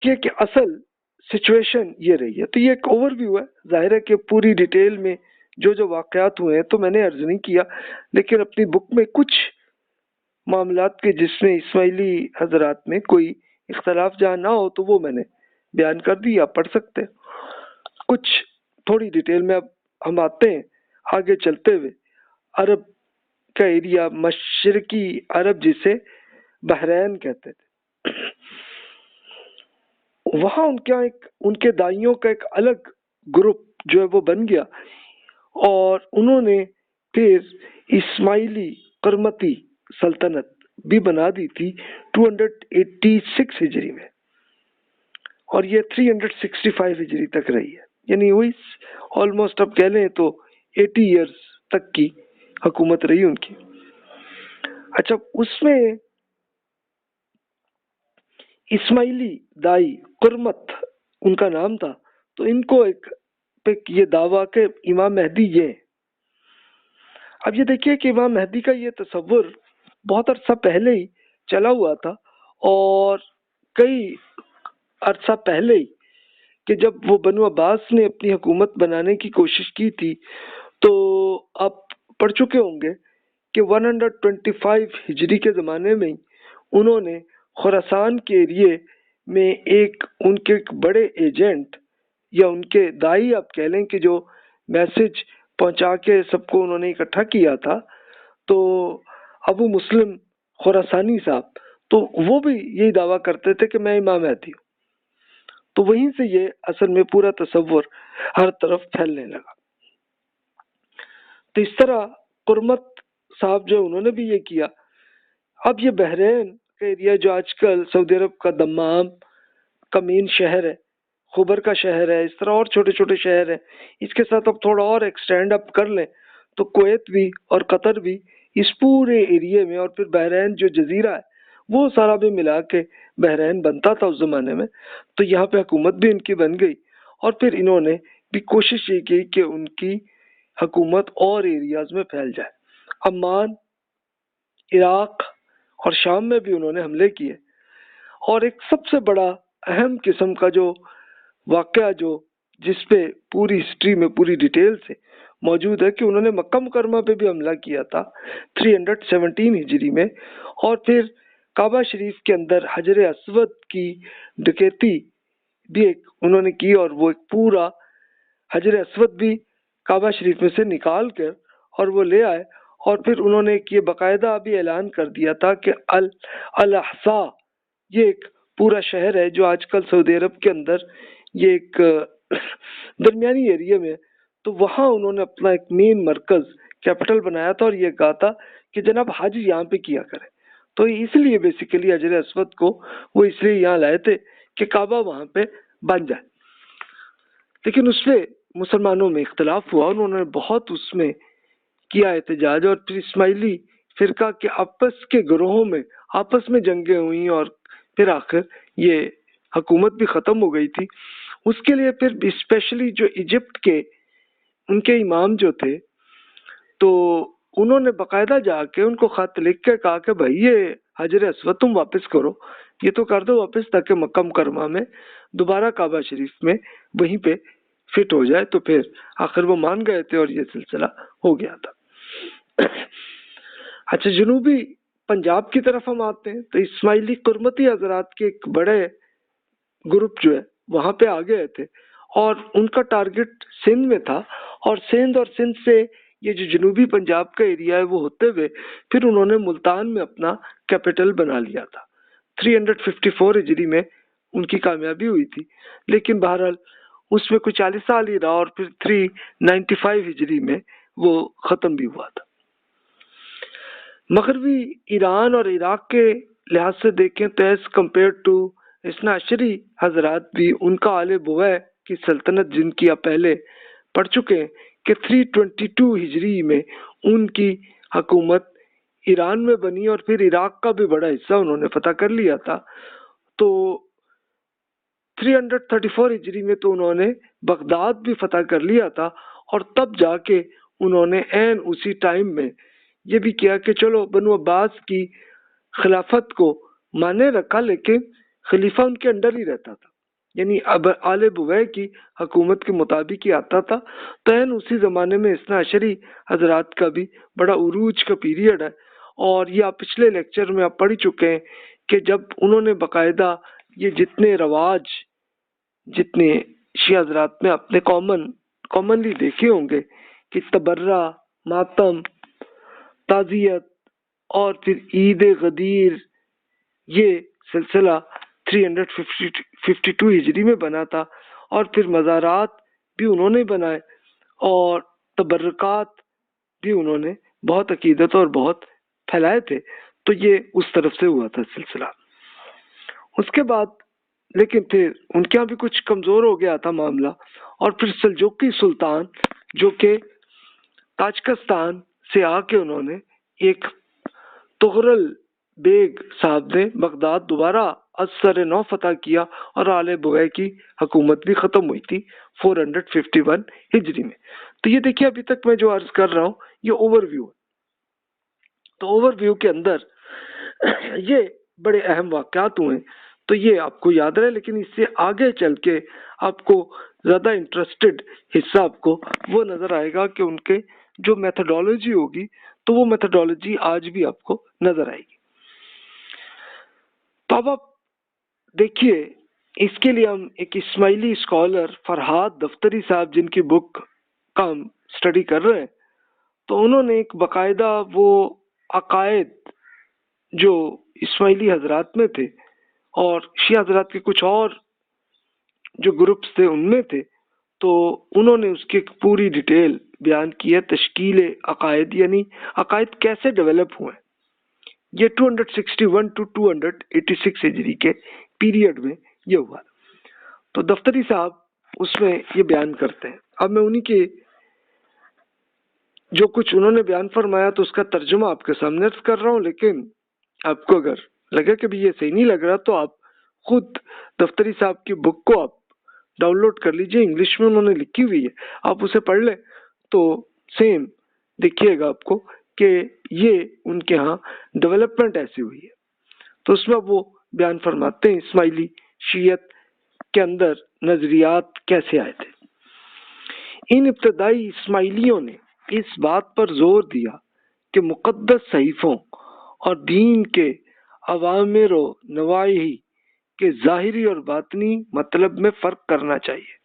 کہ اصل سچویشن یہ رہی ہے. تو یہ ایک اوور ویو ہے. ظاہر ہے کہ پوری ڈیٹیل میں جو واقعات ہوئے ہیں تو میں نے عرض نہیں کیا، لیکن اپنی بک میں کچھ معاملات کے جس میں اسماعیلی حضرات میں کوئی اختلاف جہاں نہ ہو تو وہ میں نے بیان کر دی، آپ پڑھ سکتے ہیں. کچھ تھوڑی ڈیٹیل میں اب ہم آتے ہیں آگے چلتے ہوئے. عرب کا ایریا، مشرقی عرب جسے بحرین کہتے تھے، وہاں ان کے دائیوں کا ایک الگ گروپ جو ہے وہ بن گیا، اور انہوں نے پھر اسماعیلی قرمتی سلطنت بھی بنا دی تھی 286 ہجری میں، اور یہ 365 ہجری تک رہی ہے. یعنی وہی آلموسٹ اب کہہ لیں تو 80 ایئرز تک کی حکومت رہی ان کی. اچھا، اس میں اسماعیلی دائی قرمت ان کا نام تھا، تو ان کو ایک یہ دعویٰ کہ امام مہدی یہ ہے. اب یہ دیکھیے کہ امام مہدی کا یہ تصور بہت عرصہ پہلے ہی چلا ہوا تھا، اور کئی عرصہ پہلے ہی کہ جب وہ بنو عباس نے اپنی حکومت بنانے کی کوشش کی تھی، تو آپ پڑھ چکے ہوں گے کہ 125 ہجری کے زمانے میں ہی انہوں نے خراسان کے ایریے میں ان کے ایک بڑے ایجنٹ یا ان کے دائی آپ کہہ لیں کہ جو میسج پہنچا کے سب کو انہوں نے اکٹھا کیا تھا، تو ابو مسلم خراسانی صاحب، تو وہ بھی یہی دعویٰ کرتے تھے کہ میں امام مہدی ہوں. تو وہیں سے یہ اصل میں پورا تصور ہر طرف پھیلنے لگا. تو اس طرح قرمت صاحب جو انہوں نے بھی یہ کیا. اب یہ بحرین کا ایریا جو آج کل سعودی عرب کا دمام کا مین شہر ہے، خبر کا شہر ہے، اس طرح اور چھوٹے چھوٹے شہر ہیں. اس کے ساتھ اب تھوڑا اور ایکسٹینڈ اپ کر لیں تو کویت بھی اور قطر بھی اس پورے ایریے میں، اور پھر بحرین جو جزیرہ ہے وہ سارا بھی ملا کے بحرین بنتا تھا اس زمانے میں. تو یہاں پہ حکومت بھی ان کی بن گئی، اور پھر انہوں نے بھی کوشش یہ کی کہ ان کی حکومت اور ایریاز میں پھیل جائے. عمان، عراق اور شام میں بھی انہوں نے حملے کیے. اور ایک سب سے بڑا اہم قسم کا جو واقعہ جس پہ پوری ہسٹری میں پوری ڈیٹیل سے موجود ہے کہ انہوں نے مکہ مکرمہ پہ بھی حملہ کیا تھا 317 ہجری میں، اور پھر کعبہ شریف کے اندر حجر اسود کی ڈکیتی بھی انہوں نے کی، اور وہ ایک پورا حجر اسود بھی کعبہ شریف میں سے نکال کر اور وہ لے آئے. اور پھر انہوں نے یہ باقاعدہ بھی اعلان کر دیا تھا کہ الاحساء یہ ایک پورا شہر ہے جو آج کل سعودی عرب کے اندر یہ ایک درمیانی ایریے میں، تو وہاں انہوں نے اپنا ایک مین مرکز کیپٹل بنایا تھا، اور یہ کہا تھا کہ جناب حج یہاں پہ کیا کرے. تو اس لیے بیسیکلی حجر اسود کو وہ اس لیے یہاں لائے تھے کہ کعبہ وہاں پہ بن جائے. لیکن اس میں مسلمانوں میں اختلاف ہوا، انہوں نے بہت اس میں کیا احتجاج، اور پھر اسماعیلی فرقہ کے آپس کے گروہوں میں آپس میں جنگیں ہوئیں، اور پھر آخر یہ حکومت بھی ختم ہو گئی تھی. اس کے لیے پھر اسپیشلی جو ایجپٹ کے ان کے امام جو تھے، تو انہوں نے باقاعدہ جا کے ان کو خط لکھ کے کہا کہ بھائی یہ حجر اسود تم واپس کرو، یہ تو کر دو واپس، تاکہ مکہ مکرمہ میں دوبارہ کعبہ شریف میں وہیں پہ فٹ ہو جائے. تو پھر آخر وہ مان گئے تھے اور یہ سلسلہ ہو گیا تھا. اچھا، جنوبی پنجاب کی طرف ہم آتے ہیں تو اسماعیلی قرمتی حضرات کے ایک بڑے گروپ جو ہے وہاں پہ آ گئے تھے، اور ان کا ٹارگٹ سندھ میں تھا، اور سندھ سے یہ جو جنوبی پنجاب کا ایریا ہے وہ ہوتے ہوئے پھر انہوں نے ملتان میں اپنا کیپٹل بنا لیا تھا. 354 ہجری میں ان کی کامیابی ہوئی تھی، لیکن بہرحال اس میں کچھ 40 سال ہی رہا، اور پھر 395 ہجری میں وہ ختم بھی ہوا تھا. مغربی ایران اور عراق کے لحاظ سے دیکھیں تو ایز کمپیئر ٹو اثنا عشری حضرات بھی ان کا آل بویہ کی سلطنت، جن کی آپ پہلے پڑھ چکے ہیں کہ 322 ہجری میں ان کی حکومت ایران میں بنی، اور پھر عراق کا بھی بڑا حصہ انہوں نے فتح کر لیا تھا. تو 334 ہجری میں تو انہوں نے بغداد بھی فتح کر لیا تھا، اور تب جا کے انہوں نے عین اسی ٹائم میں یہ بھی کیا کہ چلو بنو عباس کی خلافت کو مانے رکھا، لیکن خلیفہ ان کے انڈر ہی رہتا تھا. یعنی اب آل بویہ کی حکومت کے مطابق ہی آتا تھا. تو اسی زمانے میں اثنا عشری حضرات کا بھی بڑا عروج کا پیریڈ ہے. اور یہ آپ پچھلے لیکچر میں آپ پڑھ چکے ہیں کہ جب انہوں نے باقاعدہ یہ جتنے رواج جتنے شیعہ حضرات میں اپنے کامنلی دیکھے ہوں گے کہ تبرہ، ماتم، تعزیت اور پھر عید غدیر، یہ سلسلہ 352 ہجری میں بنا تھا. اور پھر مزارات بھی انہوں نے بنائے اور تبرکات بھی انہوں نے بہت عقیدت اور بہت پھیلائے تھے. تو یہ اس طرف سے ہوا تھا سلسلہ. اس کے بعد لیکن پھر ان کے یہاں بھی کچھ کمزور ہو گیا تھا معاملہ. اور پھر سلجوقی سلطان جو کہ تاجکستان سے آ کے انہوں نے ایک تغرل بیگ صاحب نے بغداد دوبارہ از سر نو فتح کیا اور آل بویہ کی حکومت بھی ختم ہوئی تھی 451 ہجری میں. تو یہ دیکھیے ابھی تک میں جو عرض کر رہا ہوں یہ اوور ویو ہے. تو اوور ویو کے اندر یہ بڑے اہم واقعات ہوئے. تو یہ آپ کو یاد رہے، لیکن اس سے آگے چل کے آپ کو زیادہ انٹرسٹڈ حصہ آپ کو وہ نظر آئے گا کہ ان کے جو میتھڈالوجی ہوگی تو وہ میتھڈالوجی آج بھی آپ کو نظر آئے گی. تو اب آپ دیکھیے اس کے لیے ہم ایک اسماعیلی اسکالر فرحاد دفتری صاحب جن کی بک کا ہم اسٹڈی کر رہے ہیں، تو انہوں نے ایک باقاعدہ وہ عقائد جو اسماعیلی حضرات میں تھے اور شیعہ حضرات کے کچھ اور جو گروپس تھے ان میں تھے، تو انہوں نے اس کی ایک پوری ڈیٹیل بیان کی ہے. تشکیل عقائد یعنی عقائد کیسے ڈیولپ ہوئے. یہ 261 to 286 ہجری کے پیریڈ میں یہ ہوا. تو دفتری صاحب اس میں یہ بیان کرتے ہیں. اب میں انہی کے جو کچھ انہوں نے بیان فرمایا تو اس کا ترجمہ آپ کے سامنے عرض کر رہا ہوں، لیکن آپ کو اگر لگے کہ بھی یہ صحیح نہیں لگ رہا تو آپ خود دفتری صاحب کی بک کو آپ ڈاؤن لوڈ کر لیجئے. انگلش میں انہوں نے لکھی ہوئی ہے، آپ اسے پڑھ لیں تو سیم دیکھیے گا آپ کو کہ یہ ان کے ہاں ڈیولپمنٹ ایسی ہوئی ہے. تو اس میں وہ بیان فرماتے ہیں اسماعیلی شیعت کے اندر نظریات کیسے آئے تھے. ان ابتدائی اسماعیلیوں نے اس بات پر زور دیا کہ مقدس صحیفوں اور دین کے اوامر و نواہی کے ظاہری اور باطنی مطلب میں فرق کرنا چاہیے.